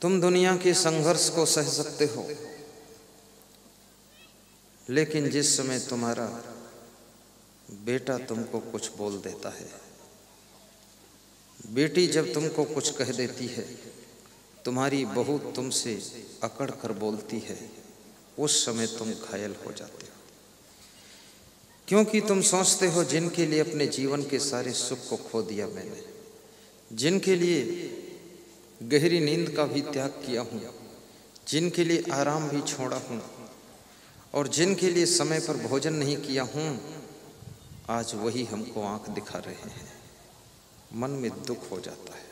तुम दुनिया के संघर्ष को सह सकते हो, लेकिन जिस समय तुम्हारा बेटा तुमको कुछ बोल देता है, बेटी जब तुमको कुछ कह देती है, तुम्हारी बहू तुमसे अकड़ कर बोलती है, उस समय तुम घायल हो जाते हो। क्योंकि तुम सोचते हो जिनके लिए अपने जीवन के सारे सुख को खो दिया मैंने, जिनके लिए गहरी नींद का भी त्याग किया हूँ, जिनके लिए आराम भी छोड़ा हूँ और जिनके लिए समय पर भोजन नहीं किया हूँ, आज वही हमको आंख दिखा रहे हैं। मन में दुख हो जाता है।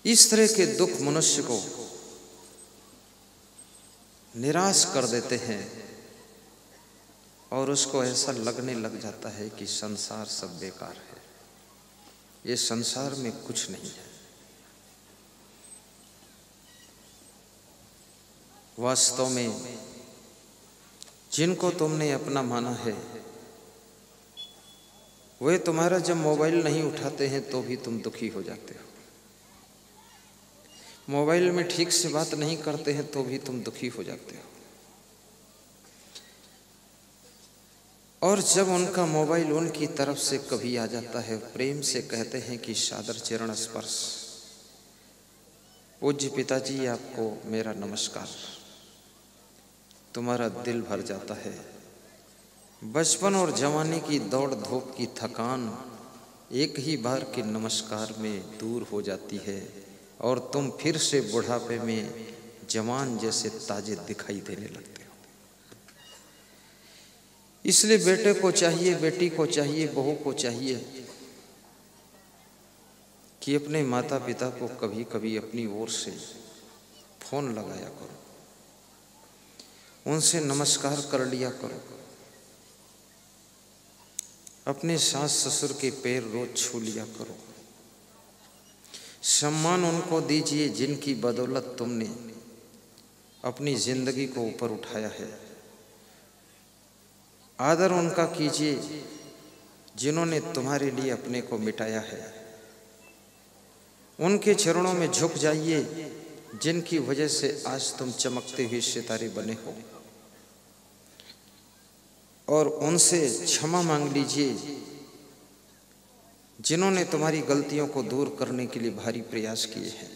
इस तरह के दुख मनुष्य को निराश कर देते हैं और उसको ऐसा लगने लग जाता है कि संसार सब बेकार है, ये संसार में कुछ नहीं है। वास्तव में जिनको तुमने अपना माना है, वे तुम्हारा जब मोबाइल नहीं उठाते हैं तो भी तुम दुखी हो जाते हो। मोबाइल में ठीक से बात नहीं करते हैं तो भी तुम दुखी हो जाते हो। और जब उनका मोबाइल उनकी तरफ से कभी आ जाता है, प्रेम से कहते हैं कि सादर चरण स्पर्श, पूज्य पिताजी आपको मेरा नमस्कार, तुम्हारा दिल भर जाता है। बचपन और जवानी की दौड़ धूप की थकान एक ही बार के नमस्कार में दूर हो जाती है और तुम फिर से बुढ़ापे में जवान जैसे ताजे दिखाई देने लगते हो। इसलिए बेटे को चाहिए, बेटी को चाहिए, बहू को चाहिए कि अपने माता पिता को कभी कभी अपनी ओर से फोन लगाया करो, उनसे नमस्कार कर लिया करो, अपने सास ससुर के पैर रोज छू लिया करो। सम्मान उनको दीजिए जिनकी बदौलत तुमने अपनी जिंदगी को ऊपर उठाया है। आदर उनका कीजिए जिन्होंने तुम्हारे लिए अपने को मिटाया है। उनके चरणों में झुक जाइए जिनकी वजह से आज तुम चमकते हुए सितारे बने हो, और उनसे क्षमा मांग लीजिए जिन्होंने तुम्हारी गलतियों को दूर करने के लिए भारी प्रयास किए हैं।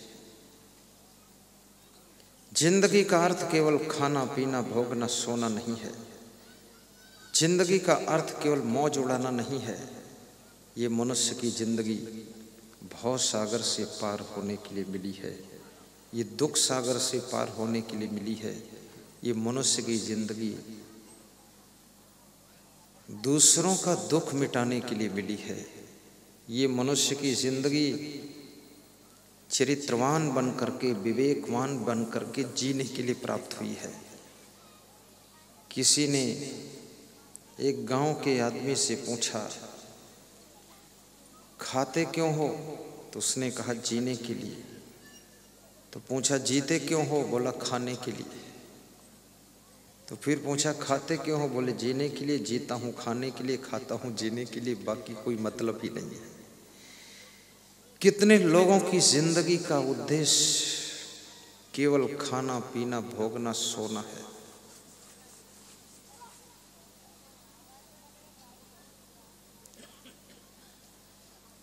जिंदगी का अर्थ केवल खाना पीना भोगना सोना नहीं है। जिंदगी का अर्थ केवल मौज उड़ाना नहीं है। ये मनुष्य की जिंदगी भव सागर से पार होने के लिए मिली है, ये दुख सागर से पार होने के लिए मिली है। ये मनुष्य की जिंदगी दूसरों का दुख मिटाने के लिए मिली है। ये मनुष्य की जिंदगी चरित्रवान बन करके, विवेकवान बन करके जीने के लिए प्राप्त हुई है। किसी ने एक गांव के आदमी से पूछा, खाते क्यों हो? तो उसने कहा जीने के लिए। तो पूछा जीते क्यों हो? बोला खाने के लिए। तो फिर पूछा खाते क्यों हो? बोले जीने के लिए। जीता हूँ खाने के लिए, खाता हूँ जीने के लिए, बाकी कोई मतलब ही नहीं है। कितने लोगों की जिंदगी का उद्देश्य केवल खाना पीना भोगना सोना है।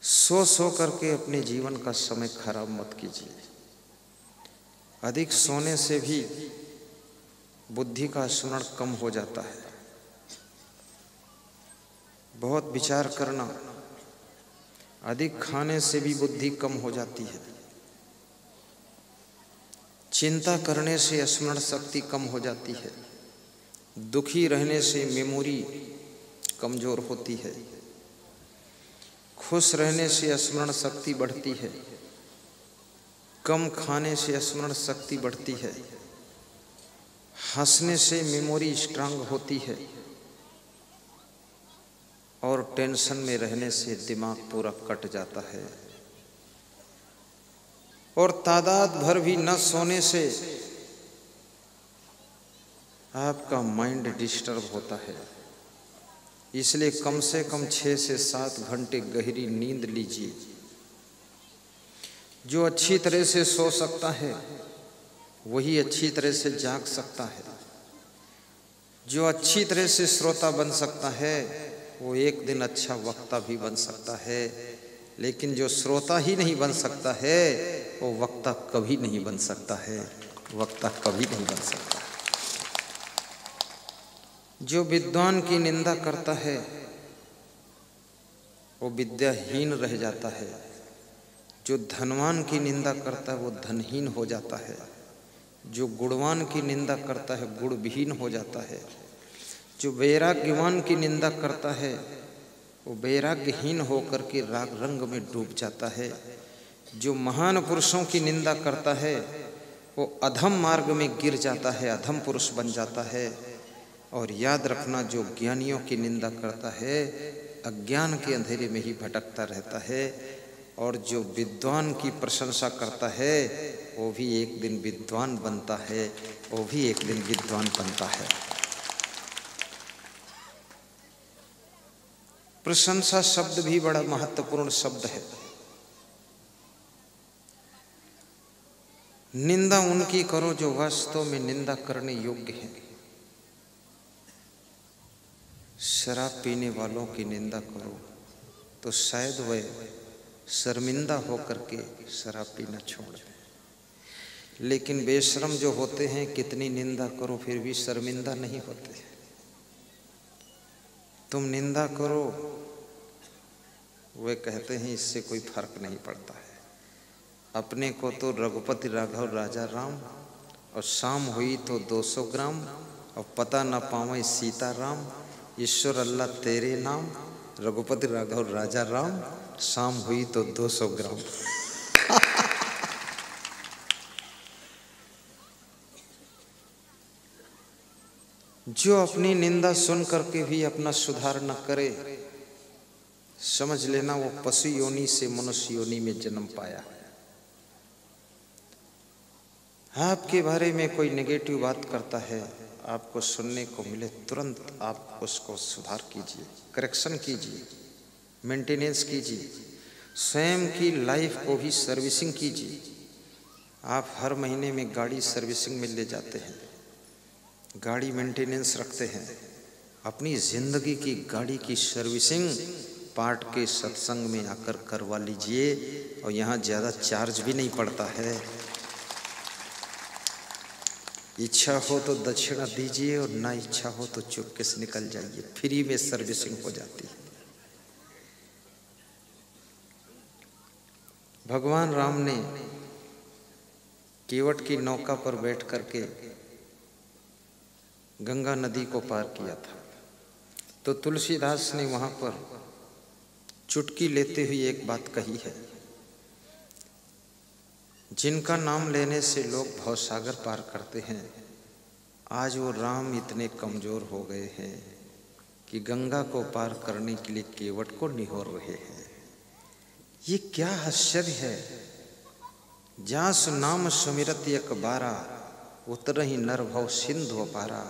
सो सो करके अपने जीवन का समय खराब मत कीजिए। अधिक सोने से भी बुद्धि का स्मरण कम हो जाता है। बहुत विचार करना, अधिक खाने से भी बुद्धि कम हो जाती है। चिंता करने से स्मरण शक्ति कम हो जाती है। दुखी रहने से मेमोरी कमजोर होती है। खुश रहने से स्मरण शक्ति बढ़ती है। कम खाने से स्मरण शक्ति बढ़ती है। हंसने से मेमोरी स्ट्रांग होती है और टेंशन में रहने से दिमाग पूरा कट जाता है। और तादाद भर भी न सोने से आपका माइंड डिस्टर्ब होता है। इसलिए कम से कम 6 से 7 घंटे गहरी नींद लीजिए। जो अच्छी तरह से सो सकता है वही अच्छी तरह से जाग सकता है। जो अच्छी तरह से श्रोता बन सकता है वो एक दिन अच्छा वक्ता भी बन सकता है, लेकिन जो श्रोता ही नहीं बन सकता है वो वक्ता कभी नहीं बन सकता है, वक्ता कभी नहीं बन सकता। जो विद्वान की निंदा करता है वो विद्याहीन रह जाता है। जो धनवान की निंदा करता है वो धनहीन हो जाता है। जो गुणवान की निंदा करता है गुणविहीन हो जाता है। जो वैराग्यवान की निंदा करता है वो वैराग्यहीन होकर के राग रंग में डूब जाता है। जो महान पुरुषों की निंदा करता है वो अधम मार्ग में गिर जाता है, अधम पुरुष बन जाता है। और याद रखना, जो ज्ञानियों की निंदा करता है अज्ञान के अंधेरे में ही भटकता रहता है, और जो विद्वान की प्रशंसा करता है वो भी एक दिन विद्वान बनता है, वो भी एक दिन विद्वान बनता है। प्रशंसा शब्द भी बड़ा महत्वपूर्ण शब्द है। निंदा उनकी करो जो वास्तव में निंदा करने योग्य है। शराब पीने वालों की निंदा करो तो शायद वह शर्मिंदा होकर के शराब पीना छोड़ दें, लेकिन बेशर्म जो होते हैं कितनी निंदा करो फिर भी शर्मिंदा नहीं होते। तुम निंदा करो, वे कहते हैं इससे कोई फर्क नहीं पड़ता है। अपने को तो रघुपति राघव राजा राम, और शाम हुई तो 200 ग्राम, और पता न पावे सीता राम। ईश्वर अल्लाह तेरे नाम, रघुपति राघव राजा राम, शाम हुई तो 200 ग्राम। जो अपनी निंदा सुन करके भी अपना सुधार न करे, समझ लेना वो पशु योनि से मनुष्य योनि में जन्म पाया। आपके बारे में कोई नेगेटिव बात करता है, आपको सुनने को मिले, तुरंत आप उसको सुधार कीजिए, करेक्शन कीजिए, मेंटेनेंस कीजिए, स्वयं की लाइफ को भी सर्विसिंग कीजिए। आप हर महीने में गाड़ी सर्विसिंग में ले जाते हैं, गाड़ी मेंटेनेंस रखते हैं, अपनी ज़िंदगी की गाड़ी की सर्विसिंग पाठ के सत्संग में आकर करवा लीजिए, और यहाँ ज़्यादा चार्ज भी नहीं पड़ता है। इच्छा हो तो दक्षिणा दीजिए और ना इच्छा हो तो चुपके से निकल जाइए, फ्री में सर्विसिंग हो जाती है। भगवान राम ने केवट की नौका पर बैठ करके गंगा नदी को पार किया था, तो तुलसीदास ने वहाँ पर चुटकी लेते हुए एक बात कही है, जिनका नाम लेने से लोग भवसागर पार करते हैं, आज वो राम इतने कमज़ोर हो गए हैं कि गंगा को पार करने के लिए केवट को निहोर रहे हैं। ये क्या आश्चर्य है। जास नाम सुमिरत एक बारा, उतरहि नर भव सिंधु पारा।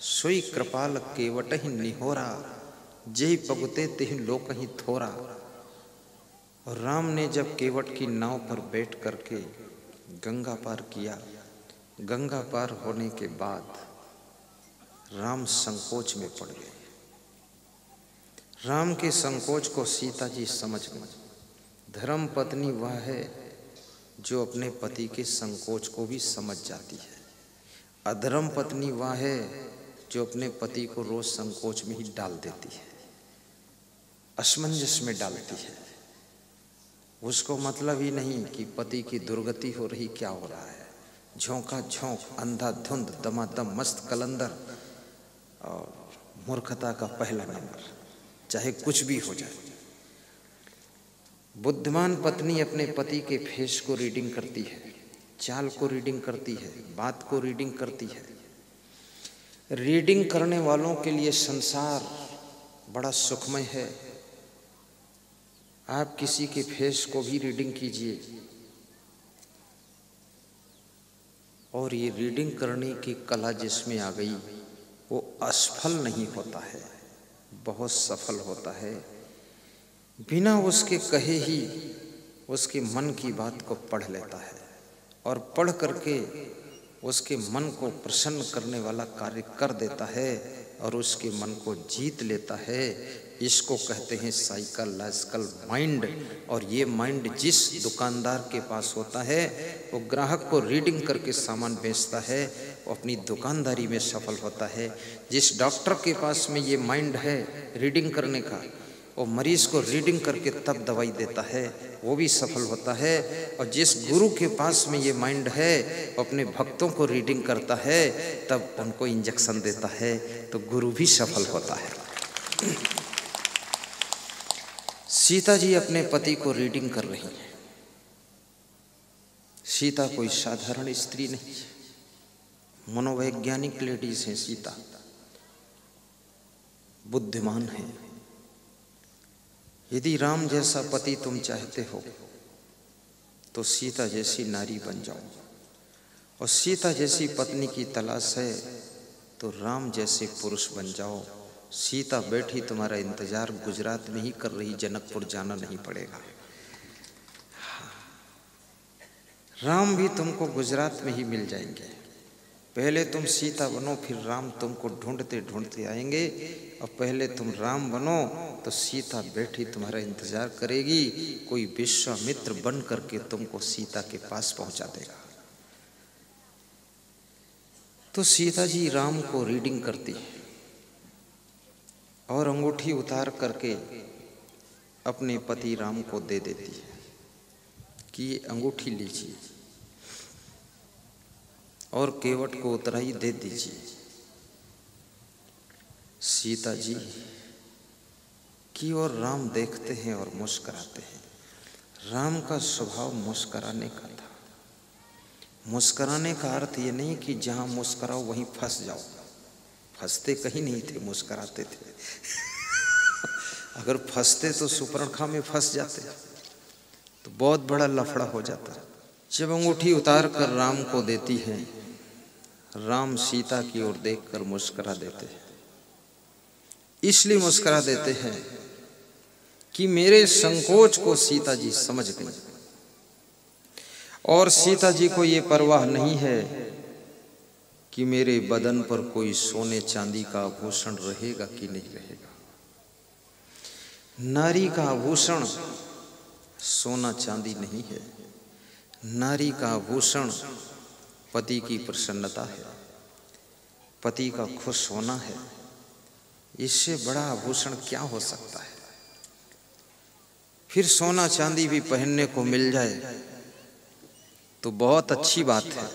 सोई कृपाल केवट ही निहोरा, जेहि पगुते तेहि लोक ही थोरा। और राम ने जब केवट की नाव पर बैठ करके गंगा पार किया, गंगा पार होने के बाद राम संकोच में पड़ गए। राम के संकोच को सीता जी समझ गई। धर्म पत्नी वह है जो अपने पति के संकोच को भी समझ जाती है। अधर्म पत्नी वह है जो अपने पति को रोज संकोच में ही डाल देती है, असमंजस में डालती है। उसको मतलब ही नहीं कि पति की दुर्गति हो रही, क्या हो रहा है। झोंका झोंक, अंधाधुंध, दमादम, मस्त कलंदर और मूर्खता का पहला नंबर, चाहे कुछ भी हो जाए। बुद्धिमान पत्नी अपने पति के फेस को रीडिंग करती है, चाल को रीडिंग करती है, बात को रीडिंग करती है। रीडिंग करने वालों के लिए संसार बड़ा सुखमय है। आप किसी के फेस को भी रीडिंग कीजिए, और ये रीडिंग करने की कला जिसमें आ गई वो असफल नहीं होता है, बहुत सफल होता है। बिना उसके कहे ही उसके मन की बात को पढ़ लेता है और पढ़ करके उसके मन को प्रसन्न करने वाला कार्य कर देता है और उसके मन को जीत लेता है। इसको कहते हैं साइकोलॉजिकल माइंड। और ये माइंड जिस दुकानदार के पास होता है वो ग्राहक को रीडिंग करके सामान बेचता है, वो अपनी दुकानदारी में सफल होता है। जिस डॉक्टर के पास में ये माइंड है रीडिंग करने का, वो मरीज को रीडिंग करके तब दवाई देता है, वो भी सफल होता है। और जिस गुरु के पास में ये माइंड है वो अपने भक्तों को रीडिंग करता है, तब उनको इंजेक्शन देता है, तो गुरु भी सफल होता है। सीता जी अपने पति को रीडिंग कर रही हैं। सीता कोई साधारण स्त्री नहीं, मनोवैज्ञानिक लेडीज है। सीता बुद्धिमान है। यदि राम जैसा पति तुम चाहते हो तो सीता जैसी नारी बन जाओ, और सीता जैसी पत्नी की तलाश है तो राम जैसे पुरुष बन जाओ। सीता बैठी तुम्हारा इंतजार गुजरात में ही कर रही, जनकपुर जाना नहीं पड़ेगा। राम भी तुमको गुजरात में ही मिल जाएंगे। पहले तुम सीता बनो, फिर राम तुमको ढूंढते ढूंढते आएंगे। और पहले तुम राम बनो तो सीता बैठी तुम्हारा इंतजार करेगी। कोई विश्वामित्र बन करके तुमको सीता के पास पहुंचा देगा। तो सीता जी राम को रीडिंग करती है और अंगूठी उतार करके अपने पति राम को दे देती है कि ये अंगूठी लीजिए और केवट को उतराई दे दीजिए। सीता जी की ओर राम देखते हैं और मुस्कुराते हैं। राम का स्वभाव मुस्कुराने का था। मुस्कुराने का अर्थ ये नहीं कि जहाँ मुस्कुराओ वहीं फंस जाओ। फंसते कहीं नहीं थे, मुस्कुराते थे। अगर फंसते तो सुपर्णखा में फंस जाते तो बहुत बड़ा लफड़ा हो जाता। जब अंगूठी उतार कर राम को देती है, राम सीता की ओर देखकर मुस्कुरा देते हैं। इसलिए मुस्कुरा देते हैं कि मेरे संकोच को सीता जी समझ गई, और सीता जी को ये परवाह नहीं है कि मेरे बदन पर कोई सोने चांदी का आभूषण रहेगा कि नहीं रहेगा। नारी का आभूषण सोना चांदी नहीं है। नारी का आभूषण पति की प्रसन्नता है, पति का खुश होना है। इससे बड़ा आभूषण क्या हो सकता है। फिर सोना चांदी भी पहनने को मिल जाए तो बहुत अच्छी बात है।